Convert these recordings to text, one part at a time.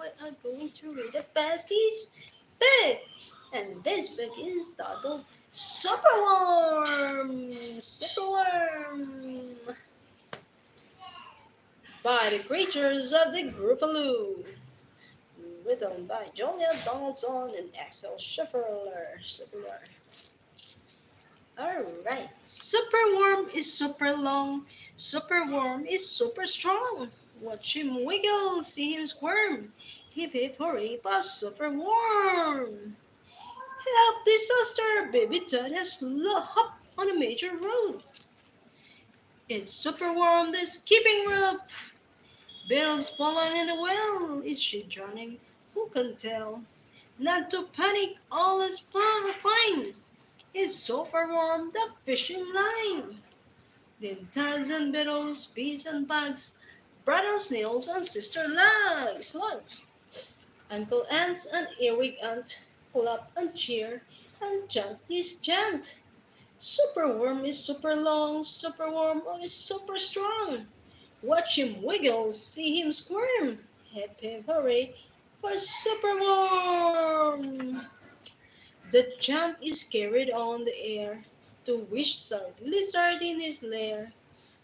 we are going to read about this book. And this book is titled Superworm. Superworm by the creators of the Gruffalo. Written by Julia Donaldson and Axel Scheffler. Alright. Superworm is super long. Superworm is super strong. Watch him wiggle, see him squirm. Hip hip hooray for Superworm. Help disaster! Baby Todd has hopped on a major road. It's Superworm the skipping rope. Beetle's fallen in the well. Is she drowning? Who can tell? Not to panic, all is fine. It's Superworm the fishing line. Then tags and beetles, bees and bugs, brother snails and sister slugs, uncle ants and earwig ant, clap and cheer and chant this chant. Superworm is super long, superworm is super strong. Watch him wiggle, see him squirm. Hip hip hooray for Superworm! The chant is carried on the air to wish Sir Lizard in his lair.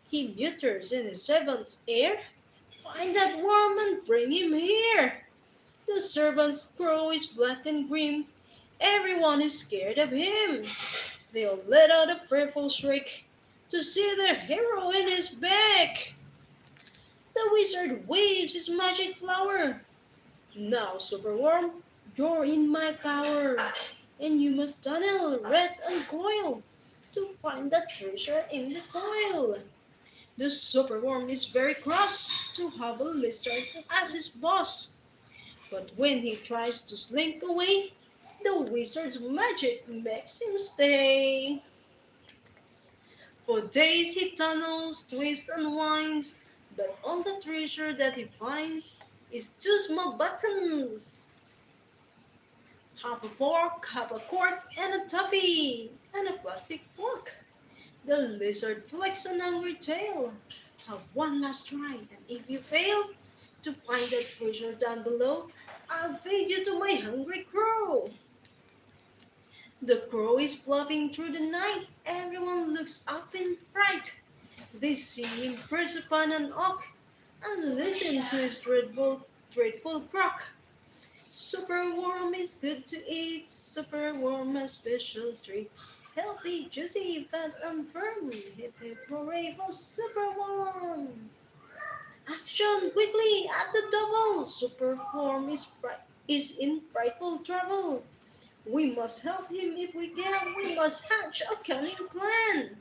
He mutters in his servant's ear, find that worm and bring him here. The servant's crow is black and grim. Everyone is scared of him. They all let out a fearful shriek to see their hero in his back. The wizard waves his magic flower. Now, Superworm, you're in my power, and you must tunnel, rat, and coil to find that treasure in the soil. The Superworm is very cross to have a lizard as his boss, but when he tries to slink away, the wizard's magic makes him stay. For days he tunnels, twists, and winds, but all the treasure that he finds is two small buttons. Half a pork, half a cork, and a toffee, and a plastic fork. The lizard flicks an angry tail. Have one last try, and if you fail to find the treasure down below, I'll feed you to my hungry crow. The crow is fluffing through the night. Everyone looks up in fright. They see him perch upon an oak and listen to his dreadful croak. Superworm is good to eat. Superworm a special treat. Healthy, juicy, fat, and firm. Hip hip hooray for Superworm! Action quickly at the double. Superworm is in frightful trouble. We must help him if we can. We must hatch a cunning plan.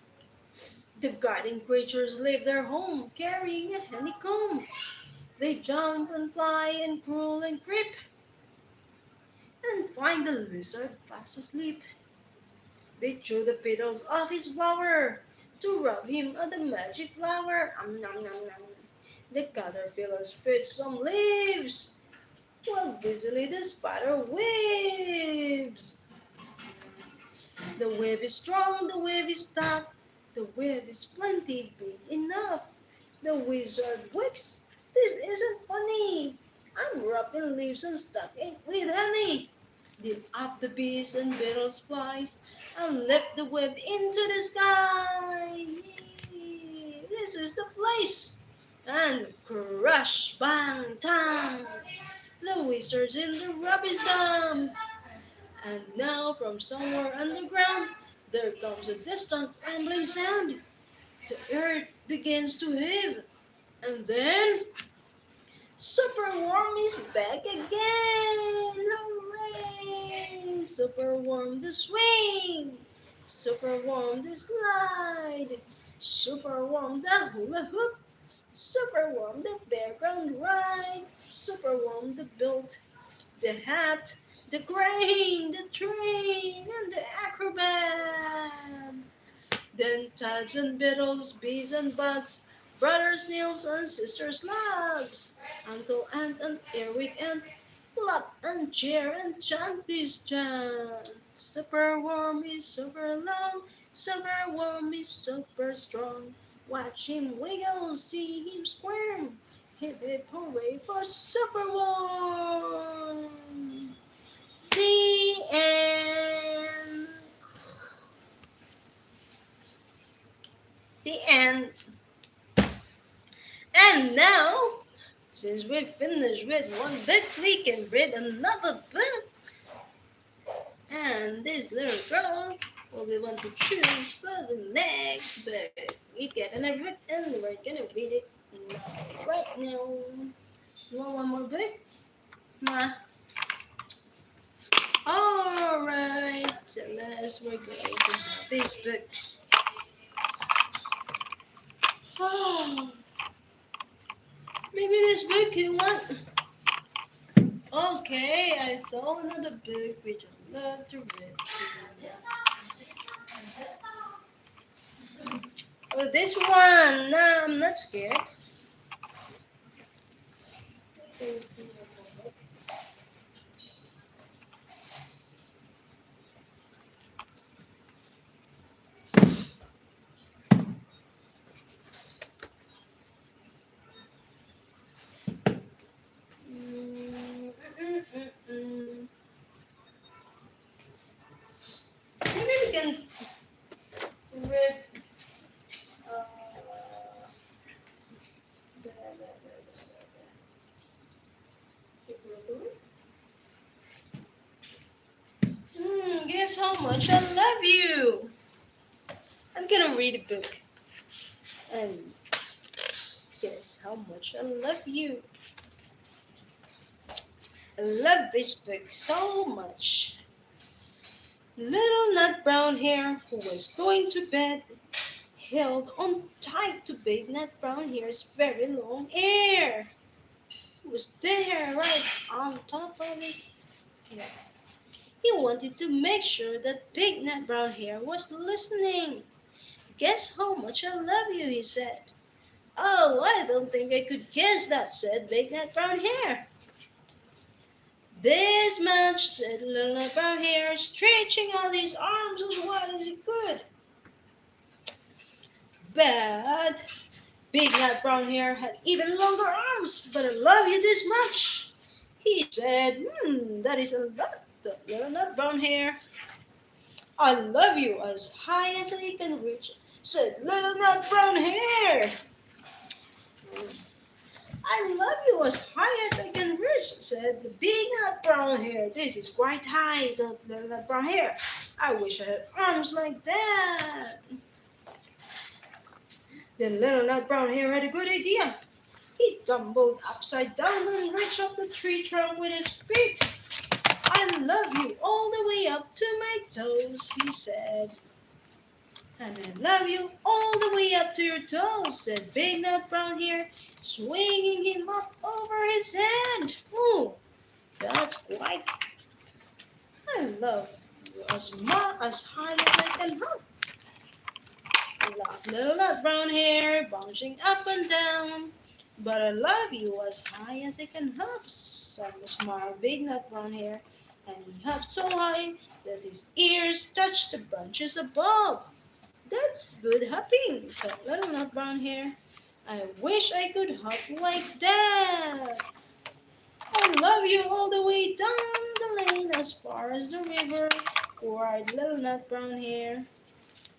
The garden creatures leave their home carrying a honeycomb. They jump and fly and crawl and creep and find the lizard fast asleep. They threw the petals off his flower to rub him on the magic flower. Nom, nom, nom. The caterpillar spit some leaves while busily the spider weaves. The web is strong, the web is tough, the web is plenty big enough. The wizard winks. This isn't funny. I'm rubbing leaves and stuck it with honey. Then up the bees and beetles flies and lift the web into the sky. Yay! This is the place. And crush, bang, tang. The wizard's in the rubbish dump. And now from somewhere underground there comes a distant rumbling sound. The earth begins to heave. And then Superworm is back again! Hooray! Superworm the swing! Superworm the slide! Superworm the hula hoop! Superworm the fairground ride! Superworm the build, the hat, the crane, the train, and the acrobat! Then tags and beetles, bees and bugs, brother snails and sister slugs, Uncle Ant and Earwig Ant, clap and cheer and chant this chant. Super worm is super long, super worm is super strong. Watch him wiggle, see him squirm. Hip hip hooray for super worm! Since we finished with one book, we can read another book. And this little girl will be one to choose for the next book. We get in a book and we're gonna read it right now. You want one more book? Ma. Alright, tell us we're going to have this book. Oh, maybe this book you want. Okay, I saw another book which I love to read too. Oh, this one. Nah, I'm not scared. Mm, mm, mm, mm. Maybe we can read. Uh, guess how much I love you. I'm gonna read a book and guess how much I love you. I love this book so much. Little Nut Brown Hair, who was going to bed, held on tight to Big Nut Brown Hair's very long hair. He was there right on top of his head. He wanted to make sure that Big Nut Brown Hair was listening. Guess how much I love you, he said. Oh, I don't think I could guess that, said Big Nut Brown Hair. This much, said Little Nut Brown Hair, stretching out his arms as wide as he could. But Big Nut Brown Hair had even longer arms, but I love you this much. He said, that is a lot, Little Nut Brown Hair. I love you as high as I can reach, said Little Nut Brown Hair. I love you as high as I can reach, said the Big Nut Brown Hair. This is quite high, said Little Nut Brown Hair. I wish I had arms like that. Then Little Nut Brown Hair had a good idea. He tumbled upside down and reached up the tree trunk with his feet. I love you all the way up to my toes, he said. And I love you all the way up to your toes, said Big Nut Brown Hair, swinging him up over his head. Ooh, that's quite. I love you as high as I can hop. Laughed Little Nut Brown Hair, bouncing up and down. But I love you as high as I can hop, smiled Big Nut Brown Hair, and he hopped so high that his ears touched the branches above. That's good hopping, thought Little Nut Brown Hair. I wish I could hop like that. I love you all the way down the lane as far as the river, cried Little Nut Brown Hair.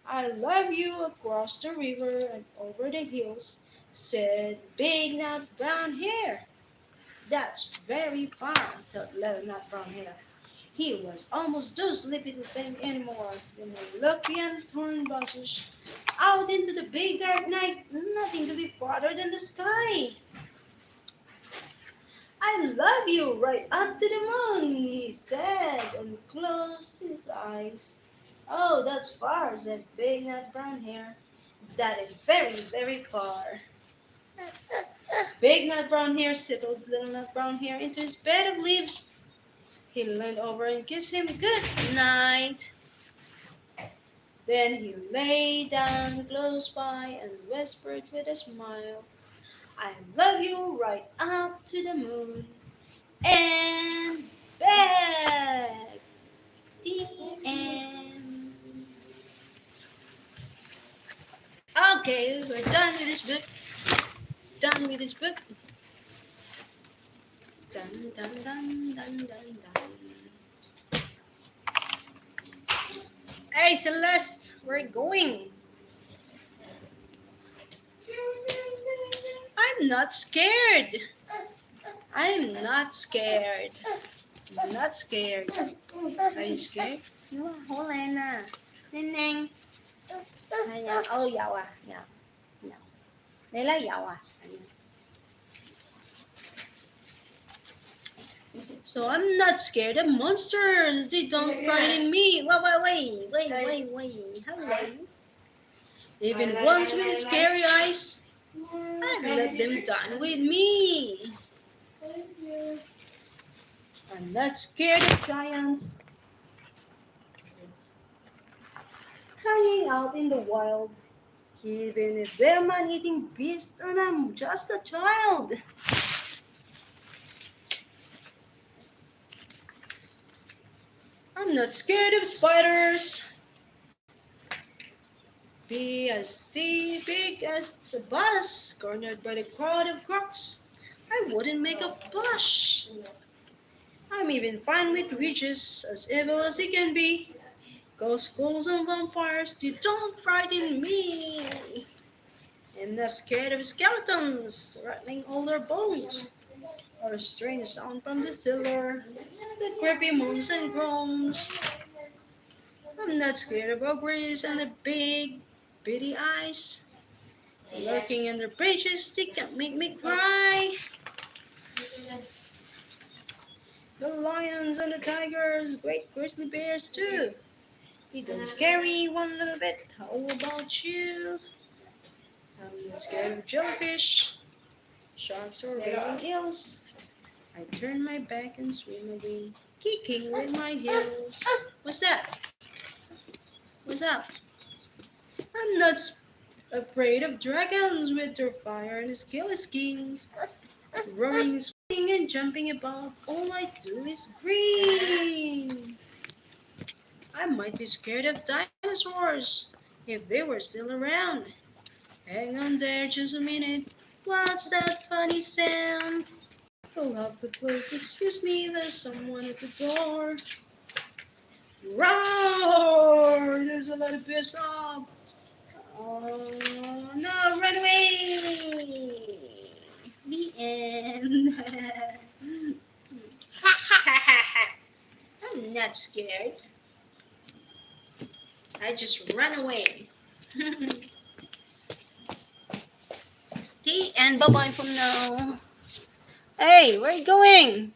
I love you across the river and over the hills, said Big Nut Brown Hair. That's very far, thought Little Nut Brown Hair. He was almost too sleepy to think anymore. Then he looked beyond the thorn bushes, out into the big dark night. Nothing could be farther than the sky. I love you right up to the moon, he said, and closed his eyes. Oh, that's far, said Big Nut Brown Hair. That is very, very far. Big Nut Brown Hair settled Little Nut Brown Hair into his bed of leaves. He leaned over and kissed him good night. Then he lay down close by and whispered with a smile, I love you right up to the moon and back. The end. Okay, we're done with this book. Done with this book. Dun dun dun dun dun dun. Hey Celeste, we're going. I'm not scared. I'm not scared. I'm not scared. Are you scared? No, hold on. Neneng. Ayan. Oh, yawa. Yeah. No. Nila yawa. Ayan. So I'm not scared of monsters. They don't frighten me. Wait. Hello. Even ones with scary eyes, I'd let them dine with me. I'm not scared of giants hanging out in the wild. Even if they're man-eating beasts and I'm just a child. I'm not scared of spiders. Big as a bus, cornered by the crowd of crocs. I wouldn't make a bush. I'm even fine with witches, as evil as they can be. Ghosts, ghouls, and vampires, you don't frighten me. I'm not scared of skeletons, rattling all their bones, or a strange sound from the cellar, the creepy moans and groans. I'm not scared of ogres and the big, beady eyes, lurking in their bridges, they can make me cry. The lions and the tigers, great grizzly bears too. They don't scare me one little bit. How about you? I'm not scared of jellyfish, sharks, or whale eels. I turn my back and swim away, kicking with my heels. What's that? What's that? I'm not afraid of dragons with their fire and scaly skins. Roaring, swinging, and jumping about, all I do is scream. I might be scared of dinosaurs if they were still around. Hang on there just a minute. What's that funny sound? You'll have to please excuse me, there's someone at the door. Roar! There's a lot of piss up. Oh no, run away! The end. I'm not scared. I just run away. The end. Bye bye from now. Hey, where are you going?